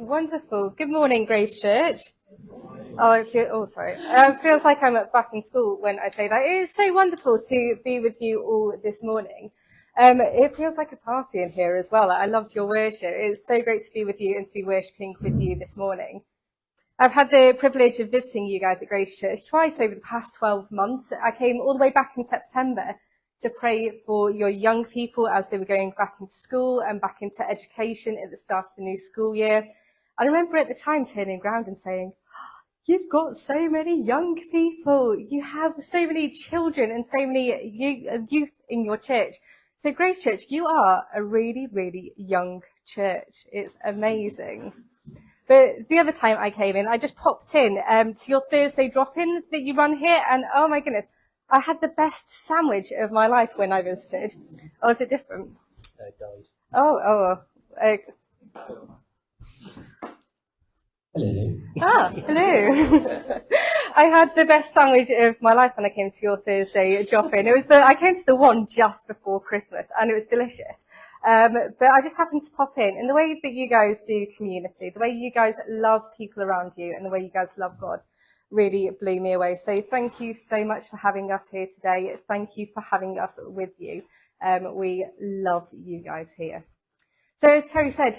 Wonderful. Good morning, Grace Church. It feels like I'm back in school when I say that. It is so wonderful to be with you all this morning. It feels like a party in here as well. I loved your worship. It's so great to be with you and to be worshipping with you this morning. I've had the privilege of visiting you guys at Grace Church twice over the past 12 months. I came all the way back in September to pray for your young people as they were going back into school and back into education at the start of the new school year. I remember at the time turning around and saying, "You've got so many young people. You have so many children and so many youth in your church. So Grace Church, you are a really, really young church. It's amazing." But the other time I came in, I just popped in to your Thursday drop-in that you run here, and oh my goodness, I had the best sandwich of my life when I visited. Oh, is it different? Died. Hello. Hello. I had the best sandwich of my life when I came to your Thursday drop-in. I came to the one just before Christmas, and it was delicious. But I just happened to pop in, and the way that you guys do community, the way you guys love people around you, and the way you guys love God really blew me away. So thank you so much for having us here today. Thank you for having us with you. We love you guys here. So as Terry said,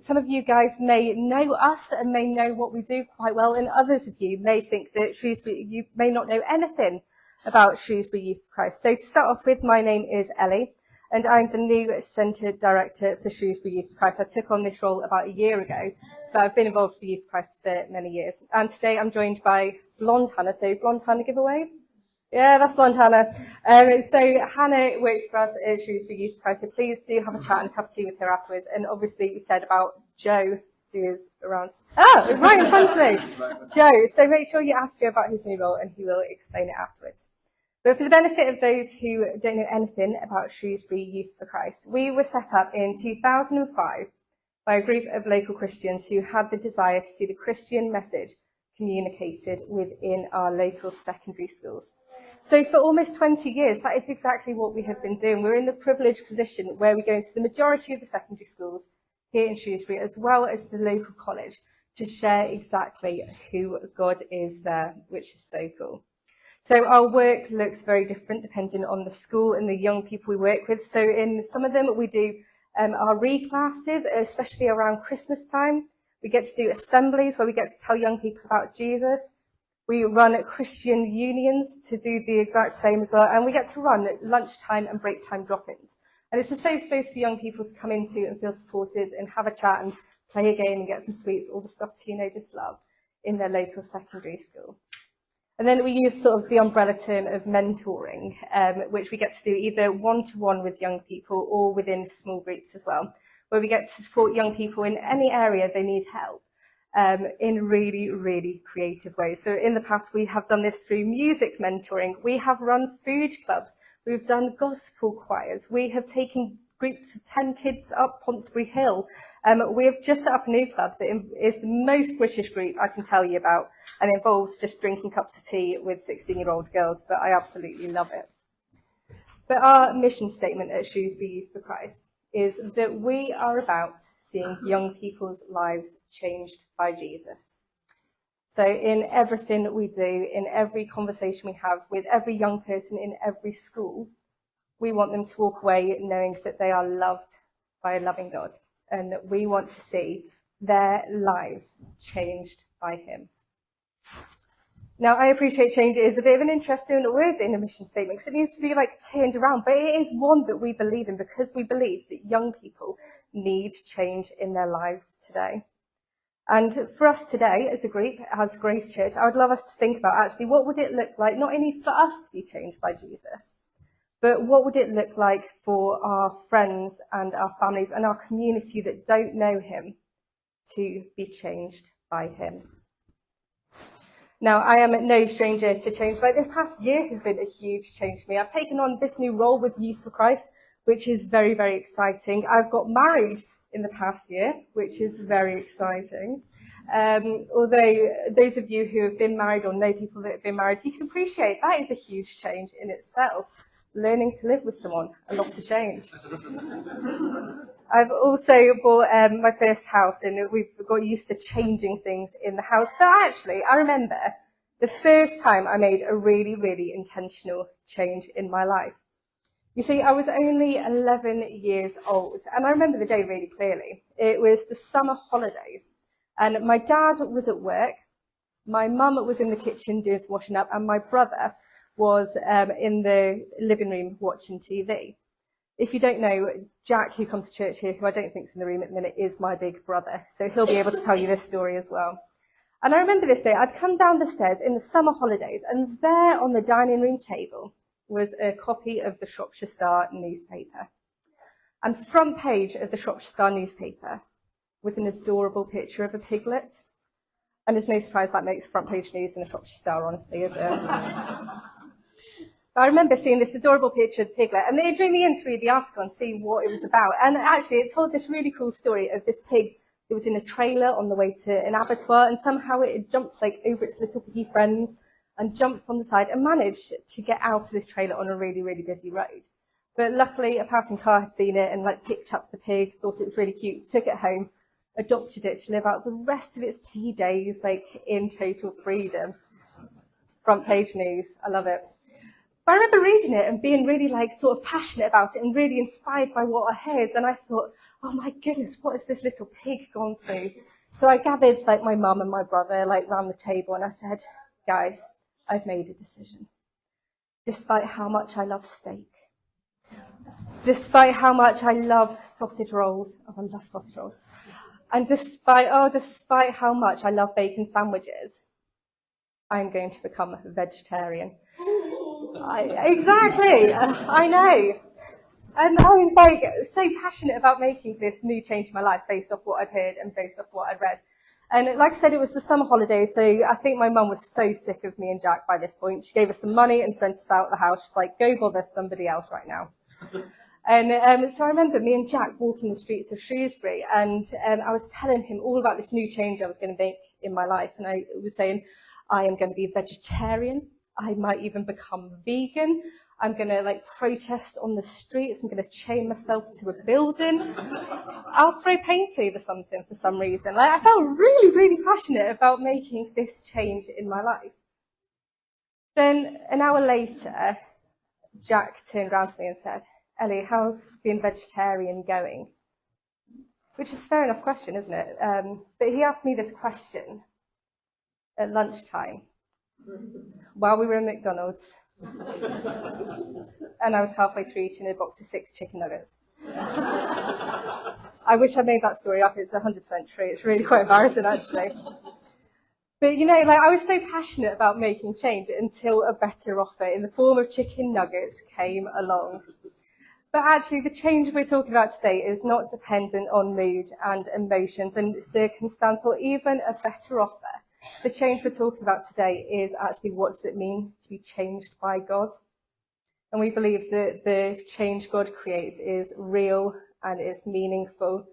some of you guys may know us and may know what we do quite well, and others of you may think that you may not know anything about Shrewsbury Youth For Christ. So to start off with, my name is Ellie, and I'm the new Centre Director for Shrewsbury Youth For Christ. I took on this role about a year ago, but I've been involved with Youth For Christ for many years. And today I'm joined by Blonde Hannah. So Blonde Hannah, give a wave. Yeah, that's Blonde Hannah. So Hannah works for us at Shrewsbury Youth For Christ, so please do have a chat and a cup of tea with her afterwards. And obviously we said about Joe, who is around. Right in front of me. Joe. So make sure you ask Joe about his new role and he will explain it afterwards. But for the benefit of those who don't know anything about Shrewsbury Youth For Christ, we were set up in 2005 by a group of local Christians who had the desire to see the Christian message communicated within our local secondary schools. So for almost 20 years, that is exactly what we have been doing. We're in the privileged position where we go into the majority of the secondary schools here in Shrewsbury, as well as the local college, to share exactly who God is there, which is so cool. So our work looks very different depending on the school and the young people we work with. So in some of them, we do our re-classes, especially around Christmas time. We get to do assemblies where we get to tell young people about Jesus. We run Christian unions to do the exact same as well. And we get to run lunchtime and break time drop-ins. And it's a safe space for young people to come into and feel supported and have a chat and play a game and get some sweets, all the stuff teenagers love in their local secondary school. And then we use sort of the umbrella term of mentoring, which we get to do either one-to-one with young people or within small groups as well, where we get to support young people in any area they need help in really, really creative ways. So in the past, we have done this through music mentoring. We have run food clubs. We've done gospel choirs. We have taken groups of 10 kids up Ponsbury Hill. We have just set up a new club that is the most British group I can tell you about, and it involves just drinking cups of tea with 16-year-old girls, but I absolutely love it. But our mission statement at Shrewsbury Youth For Christ is that we are about seeing young people's lives changed by Jesus. So in everything that we do, in every conversation we have with every young person in every school, we want them to walk away knowing that they are loved by a loving God, and that we want to see their lives changed by him. Now, I appreciate change is a bit of an interesting word in a mission statement because it needs to be like turned around, but it is one that we believe in because we believe that young people need change in their lives today. And for us today, as a group, as Grace Church, I would love us to think about actually what would it look like, not only for us to be changed by Jesus, but what would it look like for our friends and our families and our community that don't know him to be changed by him? Now, I am no stranger to change. Like this past year has been a huge change for me. I've taken on this new role with Youth For Christ, which is very, very exciting. I've got married in the past year, which is very exciting. Although those of you who have been married or know people that have been married, you can appreciate that is a huge change in itself. Learning to live with someone, a lot to change. I've also bought my first house, and we've got used to changing things in the house. But actually, I remember the first time I made a really, really intentional change in my life. You see, I was only 11 years old, and I remember the day really clearly. It was the summer holidays, and my dad was at work, my mum was in the kitchen doing some washing up, and my brother was in the living room watching TV. If you don't know, Jack, who comes to church here, who I don't think is in the room at the minute, is my big brother, so he'll be able to tell you this story as well. And I remember this day, I'd come down the stairs in the summer holidays, and there on the dining room table was a copy of the Shropshire Star newspaper. And front page of the Shropshire Star newspaper was an adorable picture of a piglet. And it's no surprise that makes front page news in the Shropshire Star, honestly, is it? I remember seeing this adorable picture of the piglet, and it drew me in to read the article and see what it was about. And actually, it told this really cool story of this pig that was in a trailer on the way to an abattoir, and somehow it had jumped over its little piggy friends and jumped on the side and managed to get out of this trailer on a really, really busy road. But luckily, a passing car had seen it and picked up the pig, thought it was really cute, took it home, adopted it to live out the rest of its piggy days in total freedom. Front page news, I love it. But I remember reading it and being really sort of passionate about it and really inspired by what I heard. And I thought, oh my goodness, what has this little pig gone through? So I gathered my mum and my brother round the table, and I said, guys, I've made a decision. Despite how much I love steak, despite how much I love sausage rolls, oh, I love sausage rolls, and despite how much I love bacon sandwiches, I'm going to become a vegetarian. Exactly, I know. And I was so passionate about making this new change in my life based off what I'd heard and based off what I'd read. And like I said, it was the summer holidays, so I think my mum was so sick of me and Jack by this point. She gave us some money and sent us out of the house. She was like, go bother somebody else right now. And so I remember me and Jack walking the streets of Shrewsbury, and I was telling him all about this new change I was going to make in my life. And I was saying, I am going to be a vegetarian. I might even become vegan. I'm going to protest on the streets. I'm going to chain myself to a building. I'll throw paint over something for some reason. I felt really, really passionate about making this change in my life. Then an hour later, Jack turned around to me and said, Ellie, how's being vegetarian going? Which is a fair enough question, isn't it? But he asked me this question at lunchtime while we were in McDonald's. And I was halfway through eating a box of 6 chicken nuggets. I wish I made that story up. It's 100% true. It's really quite embarrassing, actually. But, I was so passionate about making change until a better offer in the form of chicken nuggets came along. But actually, the change we're talking about today is not dependent on mood and emotions and circumstance or even a better offer. The change we're talking about today is actually, what does it mean to be changed by God? And we believe that the change God creates is real and it's meaningful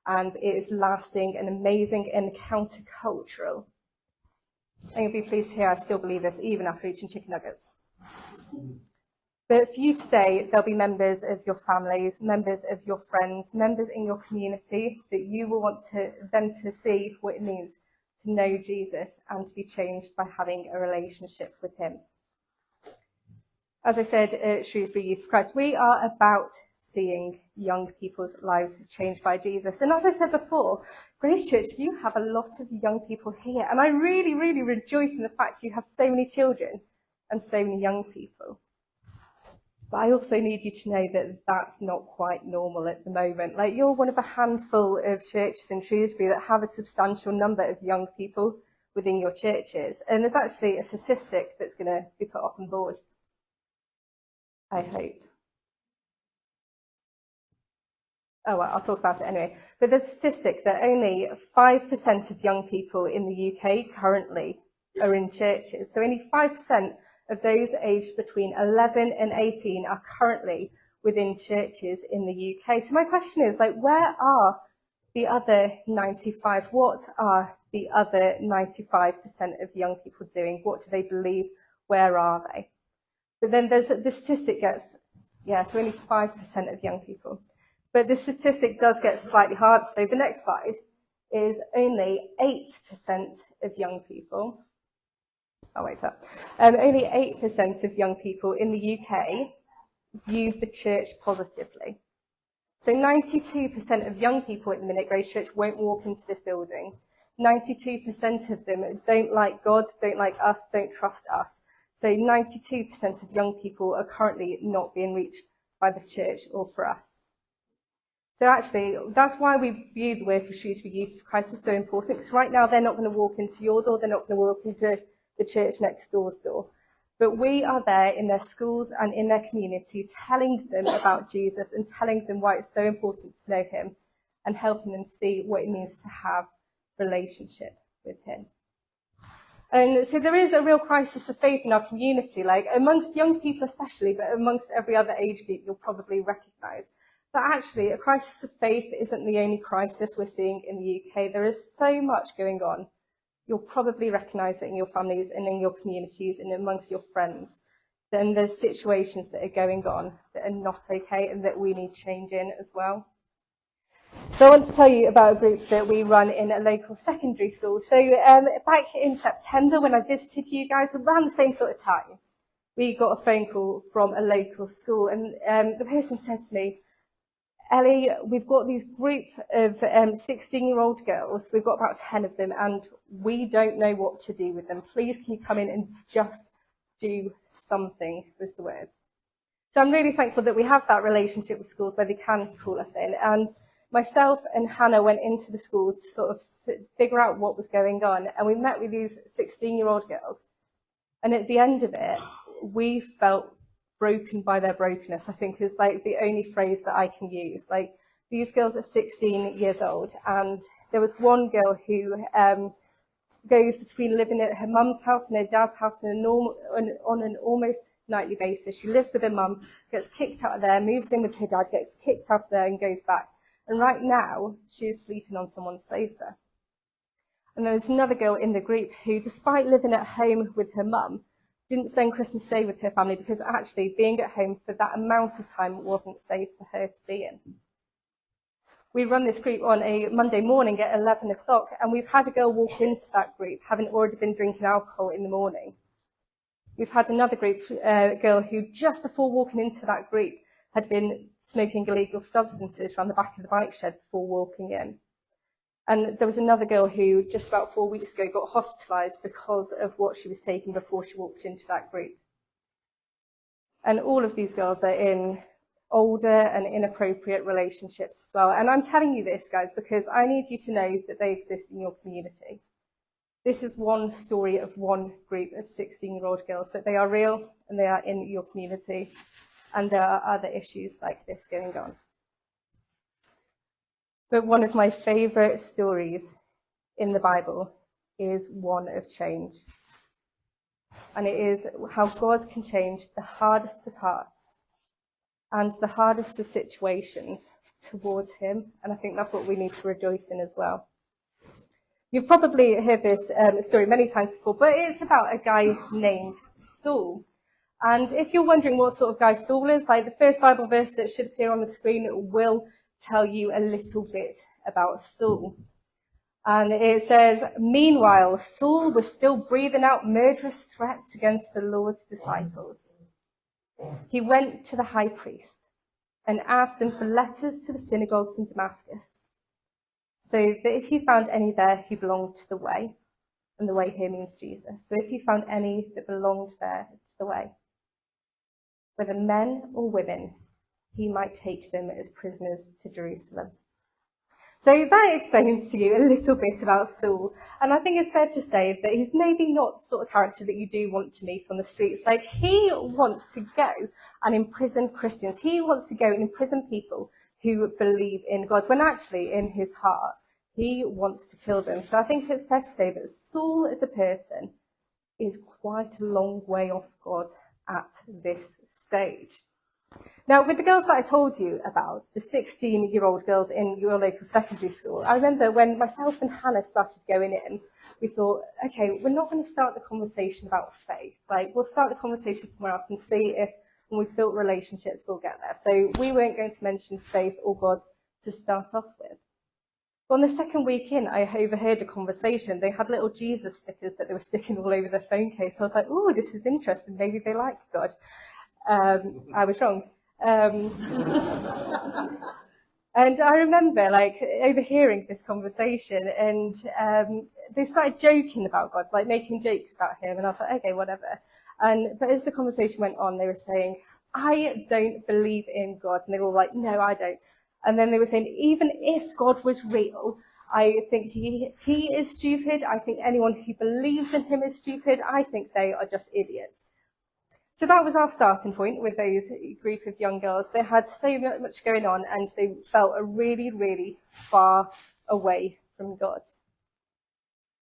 and it is lasting and amazing and countercultural. And you'll be pleased to hear I still believe this even after eating chicken nuggets. But for you today, there'll be members of your families, members of your friends, members in your community that you will want them to see what it means to know Jesus and to be changed by having a relationship with him. As I said at Shrewsbury Youth For Christ, we are about seeing young people's lives changed by Jesus. And as I said before, Grace Church, you have a lot of young people here. And I really, really rejoice in the fact you have so many children and so many young people. But I also need you to know that that's not quite normal at the moment. You're one of a handful of churches in Shrewsbury that have a substantial number of young people within your churches. And there's actually a statistic that's going to be put up on board, I hope. Oh, well, I'll talk about it anyway. But there's a statistic that only 5% of young people in the UK currently are in churches. So only 5% of those aged between 11 and 18 are currently within churches in the UK. So my question is, where are the other 95? What are the other 95% of young people doing? What do they believe? Where are they? But then the statistic gets, so only 5% of young people. But the statistic does get slightly harder. So the next slide is only 8% of young people, only 8% of young people in the UK view the church positively. So 92% of young people at the minute, Grace Church, won't walk into this building. 92% of them don't like God, don't like us, don't trust us. So 92% of young people are currently not being reached by the church or for us. So actually, that's why we view the work of Shrewsbury Youth For Christ as so important, because right now they're not going to walk into your door, they're not going to walk into the church next door's door. But we are there in their schools and in their community, telling them about Jesus and telling them why it's so important to know him and helping them see what it means to have a relationship with him. And so there is a real crisis of faith in our community, like amongst young people especially, but amongst every other age group you'll probably recognise. But actually, a crisis of faith isn't the only crisis we're seeing in the UK. There is so much going on. You'll probably recognise it in your families and in your communities and amongst your friends. Then there's situations that are going on that are not okay and that we need change in as well. So I want to tell you about a group that we run in a local secondary school. So back in September, when I visited you guys, around the same sort of time, we got a phone call from a local school, and the person said to me, Ellie, we've got these group of 16-year-old girls, we've got about 10 of them, and we don't know what to do with them. Please can you come in and just do something, was the words. So I'm really thankful that we have that relationship with schools where they can call us in, and myself and Hannah went into the schools to sort of figure out what was going on, and we met with these 16-year-old girls, and at the end of it, we felt broken by their brokenness, I think is like the only phrase that I can use. Like, these girls are 16 years old, and there was one girl who goes between living at her mum's house and her dad's house on an almost nightly basis. She lives with her mum, gets kicked out of there, moves in with her dad, gets kicked out of there and goes back. And right now, she is sleeping on someone's sofa. And there's another girl in the group who, despite living at home with her mum, didn't spend Christmas Day with her family because actually being at home for that amount of time wasn't safe for her to be in. We run this group on a Monday morning at 11 o'clock, and we've had a girl walk into that group having already been drinking alcohol in the morning. We've had another group girl who, just before walking into that group, had been smoking illegal substances around the back of the bike shed before walking in. And there was another girl who, just about 4 weeks ago, got hospitalised because of what she was taking before she walked into that group. And all of these girls are in older and inappropriate relationships as well. And I'm telling you this, guys, because I need you to know that they exist in your community. This is one story of one group of 16-year-old girls, but they are real and they are in your community. And there are other issues like this going on. But one of my favourite stories in the Bible is one of change. And it is how God can change the hardest of hearts and the hardest of situations towards him. And I think that's what we need to rejoice in as well. You've probably heard this story many times before, but it's about a guy named Saul. And if you're wondering what sort of guy Saul is, like the first Bible verse that should appear on the screen will tell you a little bit about Saul. And it says, meanwhile, Saul was still breathing out murderous threats against the Lord's disciples. He went to the high priest and asked him for letters to the synagogues in Damascus, so that if he found any there who belonged to the way, and the way here means Jesus, so if he found any that belonged there to the way, whether men or women, he might take them as prisoners to Jerusalem. So that explains to you a little bit about Saul. And I think it's fair to say that he's maybe not the sort of character that you do want to meet on the streets. Like, he wants to go and imprison Christians. He wants to go and imprison people who believe in God, when actually in his heart, he wants to kill them. So I think it's fair to say that Saul as a person is quite a long way off God at this stage. Now, with the girls that I told you about, the 16-year-old girls in your local secondary school, I remember when myself and Hannah started going in, we thought, okay, we're not going to start the conversation about faith. Like, we'll start the conversation somewhere else and see if and we've built relationships, we'll get there. So we weren't going to mention faith or God to start off with. But on the second week in, I overheard a conversation. They had little Jesus stickers that they were sticking all over their phone case. So I was like, oh, this is interesting. Maybe they like God. I was wrong. And I remember like overhearing this conversation, and they started joking about God, like making jokes about him. And I was like, okay, whatever. But as the conversation went on, they were saying, I don't believe in God. And they were all like, no, I don't. And then they were saying, even if God was real, I think he is stupid. I think anyone who believes in him is stupid. I think they are just idiots. So that was our starting point with those group of young girls. They had so much going on, and they felt really, really far away from God.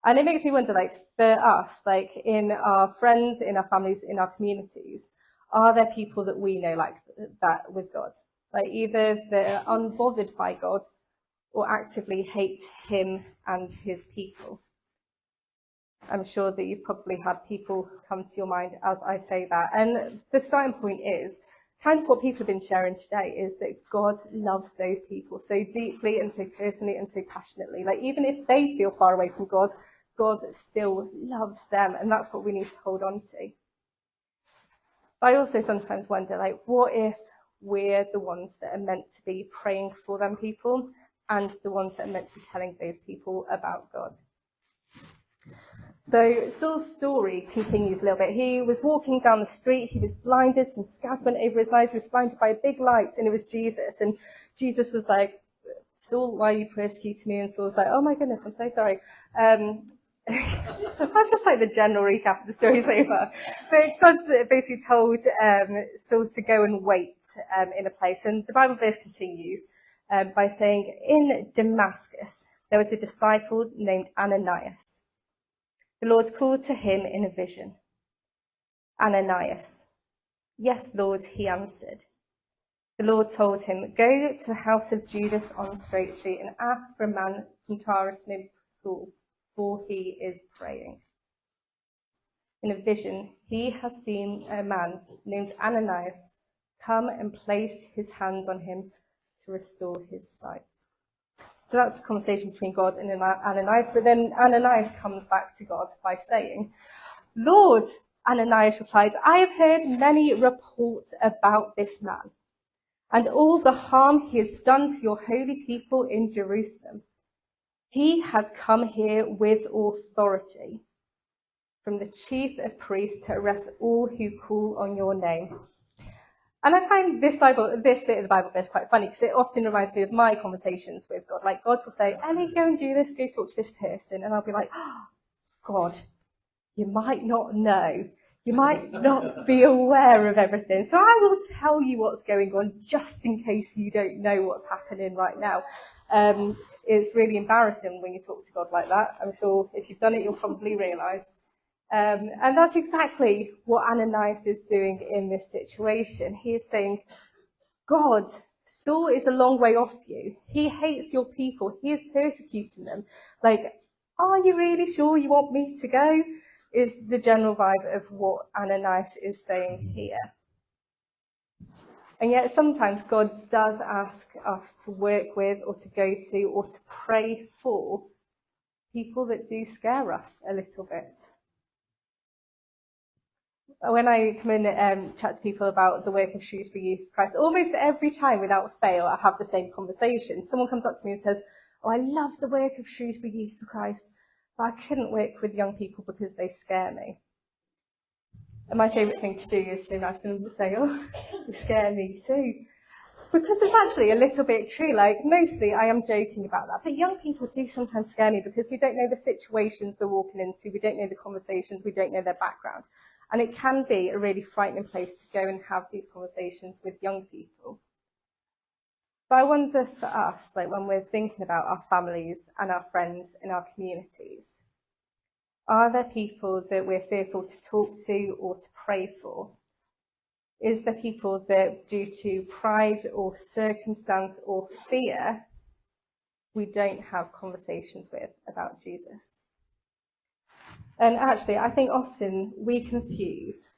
And it makes me wonder, like, for us, like in our friends, in our families, in our communities, are there people that we know like that with God? Like either they're unbothered by God or actively hate him and his people. I'm sure that you've probably had people come to your mind as I say that. And the starting point is kind of what people have been sharing today, is that God loves those people so deeply and so personally and so passionately. Like even if they feel far away from God, God still loves them, and that's what we need to hold on to. But I also sometimes wonder, like, what if we're the ones that are meant to be praying for them people and the ones that are meant to be telling those people about God? So Saul's story continues a little bit. He was walking down the street, he was blinded, some scabs went over his eyes, he was blinded by a big light, and it was Jesus. And Jesus was like, Saul, why are you persecuting me? And Saul was like, oh my goodness, I'm so sorry. That's just like the general recap of the story so far. But God basically told Saul to go and wait in a place. And the Bible verse continues by saying, in Damascus, there was a disciple named Ananias. The Lord called to him in a vision. Ananias. Yes, Lord, he answered. The Lord told him, go to the house of Judas on Straight Street and ask for a man from Tarsus named Saul, for he is praying. In a vision, he has seen a man named Ananias come and place his hands on him to restore his sight. So that's the conversation between God and Ananias. But then Ananias comes back to God by saying, Lord, Ananias replied, I have heard many reports about this man and all the harm he has done to your holy people in Jerusalem. He has come here with authority from the chief of priests to arrest all who call on your name. And I find this bit of the Bible verse quite funny, because it often reminds me of my conversations with God. Like God will say, Ellie, go and do this, go talk to this person. And I'll be like, oh, God, you might not know. You might not be aware of everything. So I will tell you what's going on just in case you don't know what's happening right now. It's really embarrassing when you talk to God like that. I'm sure if you've done it, you'll probably realise. And that's exactly what Ananias is doing in this situation. He is saying, God, Saul is a long way off you. He hates your people. He is persecuting them. Like, are you really sure you want me to go? Is the general vibe of what Ananias is saying here. And yet sometimes God does ask us to work with or to go to or to pray for people that do scare us a little bit. When I come in and chat to people about the work of Shrewsbury Youth For Christ, almost every time without fail, I have the same conversation. Someone comes up to me and says, oh, I love the work of Shrewsbury Youth For Christ, but I couldn't work with young people because they scare me. And my favourite thing to do is to imagine them and say, oh, they scare me too. Because it's actually a little bit true. Like, mostly I am joking about that. But young people do sometimes scare me because we don't know the situations they're walking into. We don't know the conversations. We don't know their background. And it can be a really frightening place to go and have these conversations with young people. But I wonder for us, like when we're thinking about our families and our friends in our communities, are there people that we're fearful to talk to or to pray for? Is there people that, due to pride or circumstance or fear, we don't have conversations with about Jesus? And actually, I think often we confuse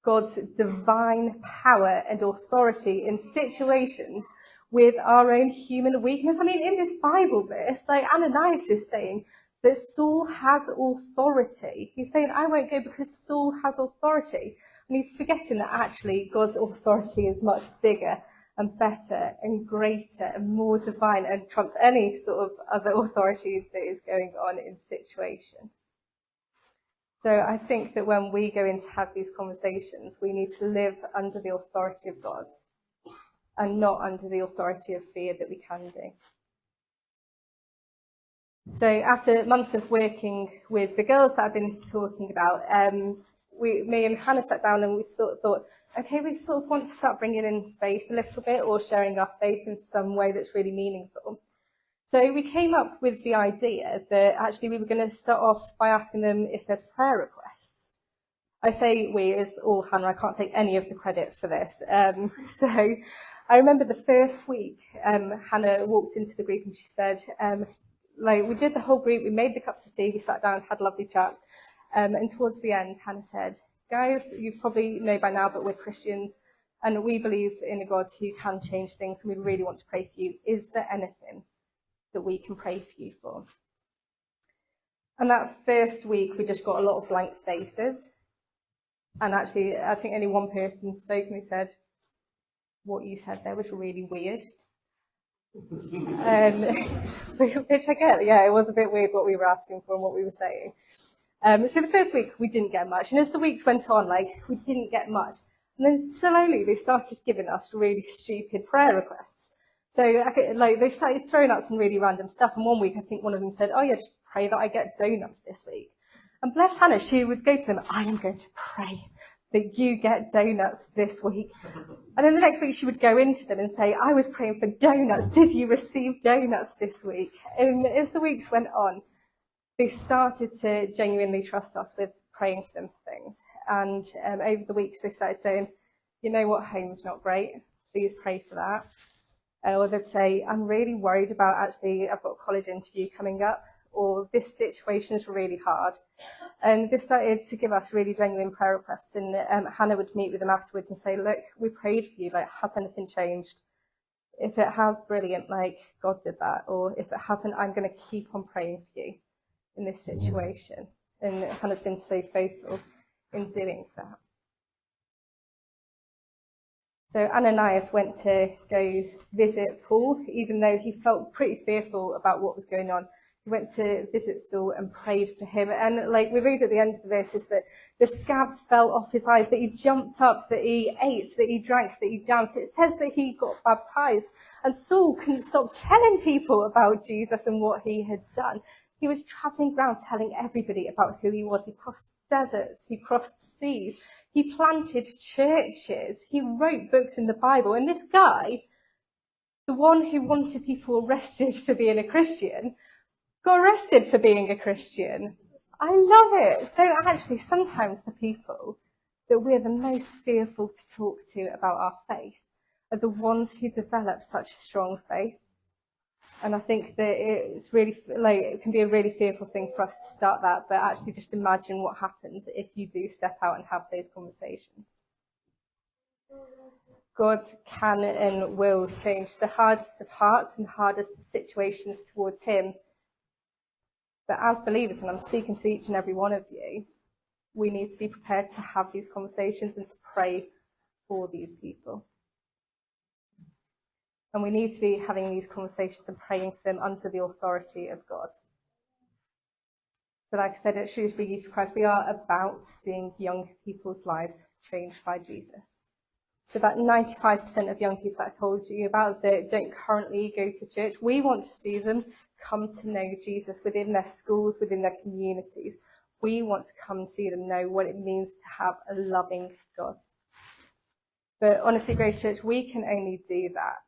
God's divine power and authority in situations with our own human weakness. I mean, in this Bible verse, like Ananias is saying that Saul has authority. He's saying, I won't go because Saul has authority. And he's forgetting that actually God's authority is much bigger and better and greater and more divine and trumps any sort of other authority that is going on in the situation. So I think that when we go in to have these conversations, we need to live under the authority of God and not under the authority of fear that we can do. So after months of working with the girls that I've been talking about, me and Hannah sat down and we sort of thought, okay, we sort of want to start bringing in faith a little bit, or sharing our faith in some way that's really meaningful. So we came up with the idea that actually we were going to start off by asking them if there's prayer requests. I say we as all Hannah, I can't take any of the credit for this. So I remember the first week, Hannah walked into the group and she said, we did the whole group, we made the cups of tea, we sat down, had a lovely chat. And towards the end, Hannah said, guys, you probably know by now, but we're Christians and we believe in a God who can change things, and we really want to pray for you. Is there anything that we can pray for you for? And that first week, we just got a lot of blank faces. And actually, I think only one person spoke and he said, what you said there was really weird. Which I get, yeah, it was a bit weird what we were asking for and what we were saying. So the first week we didn't get much, and as the weeks went on, we didn't get much. And then slowly they started giving us really stupid prayer requests. So they started throwing out some really random stuff. And one week I think one of them said, oh yeah, just pray that I get donuts this week. And bless Hannah, she would go to them, I am going to pray that you get donuts this week. And then the next week she would go into them and say, I was praying for donuts. Did you receive donuts this week? And as the weeks went on, they started to genuinely trust us with praying for them for things. And over the weeks they started saying, you know what, home's not great, please pray for that. Or they'd say, I'm really worried about actually, I've got a college interview coming up, or this situation is really hard. And they started to give us really genuine prayer requests. And Hannah would meet with them afterwards and say, look, we prayed for you, has anything changed? If it has, brilliant, God did that. Or if it hasn't, I'm going to keep on praying for you in this situation. And Hannah's been so faithful in doing that. So Ananias went to go visit Paul, even though he felt pretty fearful about what was going on. He went to visit Saul and prayed for him. And we read at the end of the verses that the scabs fell off his eyes, that he jumped up, that he ate, that he drank, that he danced. It says that he got baptized. And Saul couldn't stop telling people about Jesus and what he had done. He was traveling around telling everybody about who he was. He crossed deserts, he crossed seas, he planted churches, he wrote books in the Bible. And this guy, the one who wanted people arrested for being a Christian, got arrested for being a Christian. I love it. So actually, sometimes the people that we're the most fearful to talk to about our faith are the ones who develop such a strong faith. And I think that it's really, it can be a really fearful thing for us to start that, but actually just imagine what happens if you do step out and have those conversations. God can and will change the hardest of hearts and hardest of situations towards him. But as believers, and I'm speaking to each and every one of you, we need to be prepared to have these conversations and to pray for these people. And we need to be having these conversations and praying for them under the authority of God. So like I said, at Shrewsbury Youth For Christ, we are about seeing young people's lives changed by Jesus. So about 95% of young people that I told you about that don't currently go to church, we want to see them come to know Jesus within their schools, within their communities. We want to come and see them know what it means to have a loving God. But honestly, Grace Church, we can only do that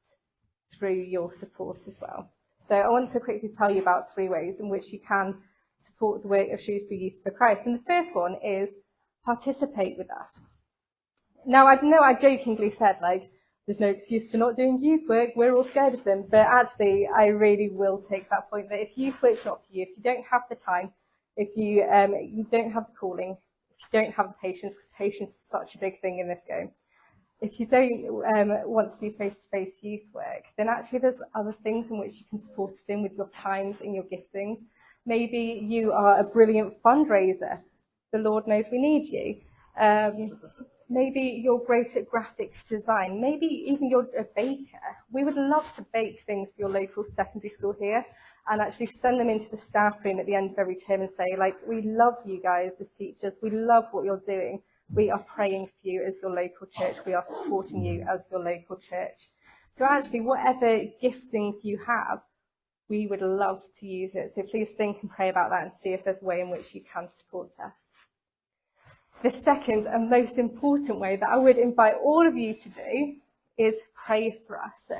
through your support as well. So I want to quickly tell you about 3 ways in which you can support the work of Shrewsbury Youth For Christ. And the first one is participate with us. Now, I know I jokingly said, there's no excuse for not doing youth work, we're all scared of them. But actually, I really will take that point that if youth work's not for you, if you don't have the time, if you don't have the calling, if if you don't have the patience, because patience is such a big thing in this game, if you don't want to do face-to-face youth work, then actually there's other things in which you can support us in with your times and your giftings. Maybe you are a brilliant fundraiser. The Lord knows we need you. Maybe you're great at graphic design. Maybe even you're a baker. We would love to bake things for your local secondary school here and actually send them into the staff room at the end of every term and say, like, we love you guys as teachers. We love what you're doing. We are praying for you as your local church. We are supporting you as your local church. So actually, whatever gifting you have, we would love to use it. So please think and pray about that and see if there's a way in which you can support us. The second and most important way that I would invite all of you to do is pray for us.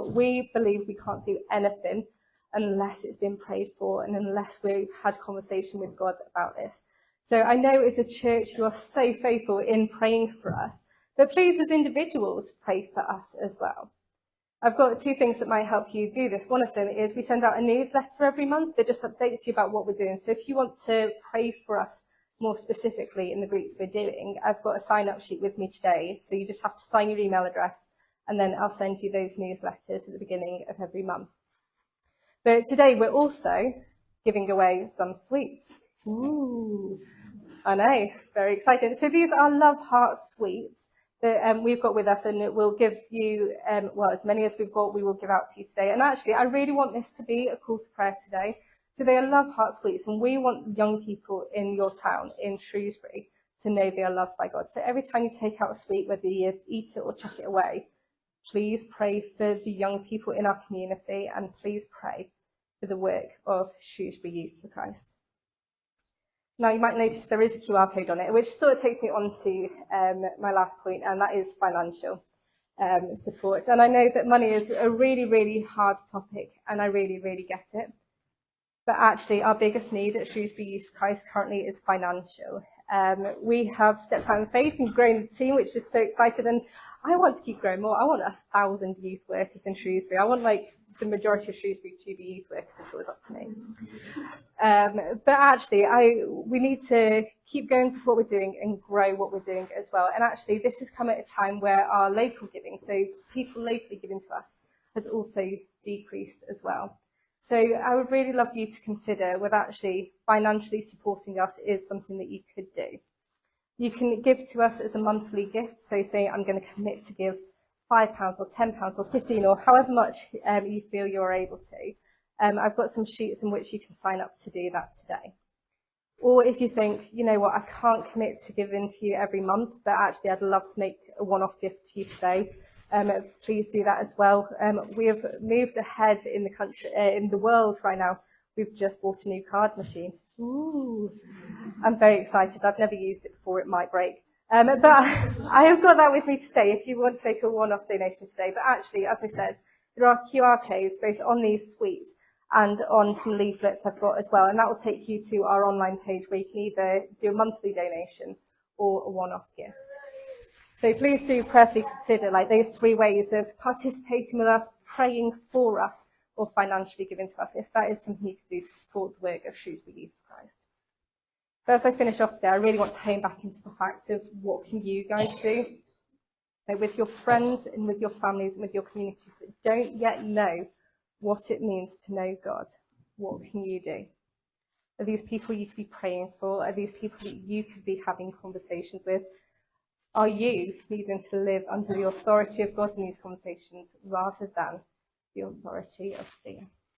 We believe we can't do anything unless it's been prayed for and unless we've had conversation with God about this. So I know as a church you are so faithful in praying for us, but please as individuals pray for us as well. I've got 2 things that might help you do this. One of them is we send out a newsletter every month that just updates you about what we're doing. So if you want to pray for us more specifically in the groups we're doing, I've got a sign-up sheet with me today. So you just have to sign your email address and then I'll send you those newsletters at the beginning of every month. But today we're also giving away some sweets. Ooh, I know, very exciting. So these are Love Heart sweets that we've got with us, and it will give you, well, as many as we've got, we will give out to you today. And actually, I really want this to be a call to prayer today. So they are Love Heart sweets, and we want young people in your town, in Shrewsbury, to know they are loved by God. So every time you take out a sweet, whether you eat it or chuck it away, please pray for the young people in our community, and please pray for the work of Shrewsbury Youth For Christ. Now, you might notice there is a QR code on it, which sort of takes me on to my last point, and that is financial support. And I know that money is a really, really hard topic, and I really, really get it. But actually, our biggest need at Shrewsbury Youth For Christ currently is financial. We have stepped out in faith and grown the team, which is so exciting. And I want to keep growing more. I want 1,000 youth workers in Shrewsbury. I want like the majority of Shrewsbury to be youth workers if it was up to me. But actually, we need to keep going with what we're doing and grow what we're doing as well. And actually, this has come at a time where our local giving, so people locally giving to us, has also decreased as well. So I would really love you to consider whether actually financially supporting us is something that you could do. You can give to us as a monthly gift. So say I'm going to commit to give £5 or £10 or 15 or however much you feel you're able to. I've got some sheets in which you can sign up to do that today. Or if you think, you know what, I can't commit to giving to you every month, but actually I'd love to make a one-off gift to you today, please do that as well. We have moved ahead in the country, in the world right now. We've just bought a new card machine. Ooh, I'm very excited. I've never used it before. It might break. But I have got that with me today if you want to make a one-off donation today. But actually, as I said, there are QR codes both on these sweets and on some leaflets I've got as well. And that will take you to our online page where you can either do a monthly donation or a one-off gift. So please do prayerfully consider like those 3 ways of participating with us, praying for us, or financially giving to us, if that is something you can do to support the work of Shrewsbury Youth For Christ. But as I finish off today, I really want to hone back into the fact of what can you guys do with your friends and with your families and with your communities that don't yet know what it means to know God. What can you do? Are these people you could be praying for? Are these people that you could be having conversations with? Are you needing to live under the authority of God in these conversations rather than the authority of fear?